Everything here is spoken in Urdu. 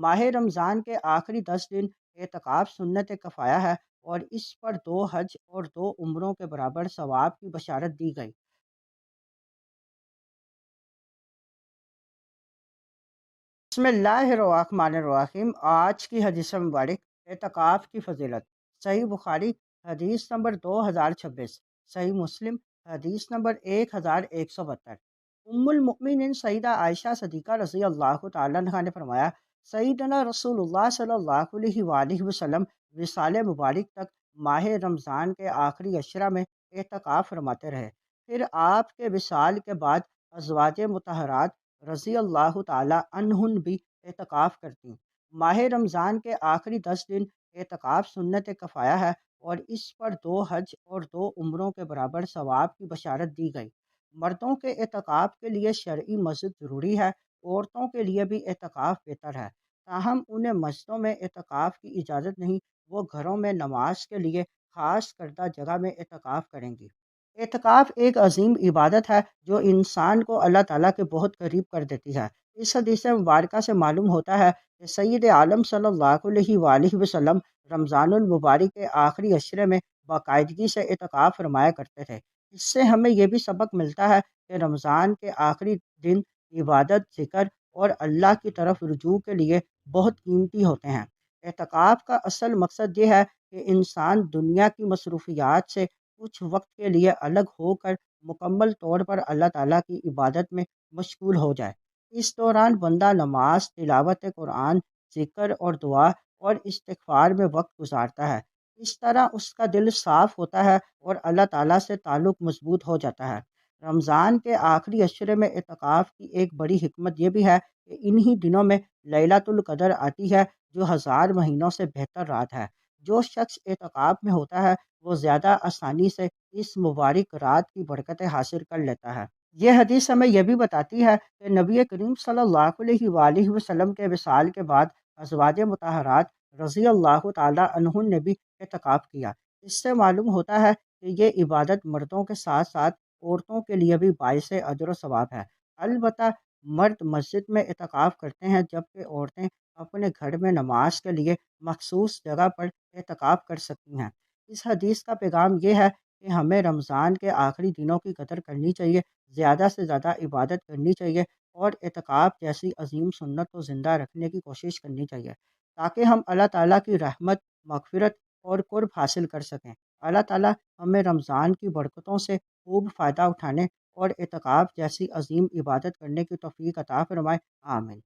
ماہ رمضان کے آخری 10 دن اعتکاف سنت کفایہ ہے اور اس پر 2 حج اور 2 عمروں کے برابر ثواب کی بشارت دی گئی۔ بسم اللہ الرحمن الرحیم۔ آج کی حدیث مبارک اعتکاف کی فضیلت۔ صحیح بخاری حدیث نمبر 2026، صحیح مسلم حدیث نمبر 1172۔ ام المؤمنین سیدہ عائشہ صدیقہ رضی اللہ تعالیٰ عنہا نے فرمایا، سیدنا رسول اللہ صلی اللہ علیہ وآلہ وسلم وصال مبارک تک ماہ رمضان کے آخری عشرہ میں اعتکاف فرماتے رہے۔ پھر آپ کے وصال کے بعد ازواج مطہرات رضی اللہ تعالی عنہن بھی اعتکاف کرتی۔ ماہ رمضان کے آخری 10 دن اعتکاف سنت کفایہ ہے اور اس پر 2 حج اور 2 عمروں کے برابر ثواب کی بشارت دی گئی۔ مردوں کے اعتکاف کے لیے شرعی مسجد ضروری ہے، عورتوں کے لیے بھی اعتکاف بہتر ہے، تاہم انہیں مسجدوں میں اعتکاف کی اجازت نہیں، وہ گھروں میں نماز کے لیے خاص کردہ جگہ میں اعتکاف کریں گی۔ اعتکاف ایک عظیم عبادت ہے جو انسان کو اللہ تعالیٰ کے بہت قریب کر دیتی ہے۔ اس حدیث مبارکہ سے معلوم ہوتا ہے کہ سید عالم صلی اللہ علیہ وآلہ وسلم رمضان المبارک کے آخری عشرے میں باقاعدگی سے اعتکاف فرمایا کرتے تھے۔ اس سے ہمیں یہ بھی سبق ملتا ہے کہ رمضان کے آخری دن عبادت، ذکر اور اللہ کی طرف رجوع کے لیے بہت قیمتی ہوتے ہیں۔ اعتکاف کا اصل مقصد یہ ہے کہ انسان دنیا کی مصروفیات سے کچھ وقت کے لیے الگ ہو کر مکمل طور پر اللہ تعالیٰ کی عبادت میں مشغول ہو جائے۔ اس دوران بندہ نماز، تلاوت قرآن، ذکر اور دعا اور استغفار میں وقت گزارتا ہے۔ اس طرح اس کا دل صاف ہوتا ہے اور اللہ تعالیٰ سے تعلق مضبوط ہو جاتا ہے۔ رمضان کے آخری عشرے میں اعتکاف کی ایک بڑی حکمت یہ بھی ہے کہ انہی دنوں میں لیلۃ القدر آتی ہے، جو 1000 مہینوں سے بہتر رات ہے۔ جو شخص اعتکاف میں ہوتا ہے وہ زیادہ آسانی سے اس مبارک رات کی برکتیں حاصل کر لیتا ہے۔ یہ حدیث ہمیں یہ بھی بتاتی ہے کہ نبی کریم صلی اللہ علیہ وآلہ وسلم کے وصال کے بعد ازواج مطہرات رضی اللہ تعالیٰ عنہن نے بھی اعتکاف کیا۔ اس سے معلوم ہوتا ہے کہ یہ عبادت مردوں کے ساتھ ساتھ عورتوں کے لیے بھی باعث اجر و ثواب ہے۔ البتہ مرد مسجد میں اعتکاف کرتے ہیں جبکہ عورتیں اپنے گھر میں نماز کے لیے مخصوص جگہ پر اعتکاف کر سکتی ہیں۔ اس حدیث کا پیغام یہ ہے کہ ہمیں رمضان کے آخری دنوں کی قدر کرنی چاہیے، زیادہ سے زیادہ عبادت کرنی چاہیے اور اعتکاف جیسی عظیم سنت کو زندہ رکھنے کی کوشش کرنی چاہیے تاکہ ہم اللہ تعالیٰ کی رحمت، مغفرت اور قرب حاصل کر سکیں۔ اللہ تعالیٰ ہمیں رمضان کی برکتوں سے خوب فائدہ اٹھانے اور اعتکاف جیسی عظیم عبادت کرنے کی توفیق عطا فرمائے۔ آمین۔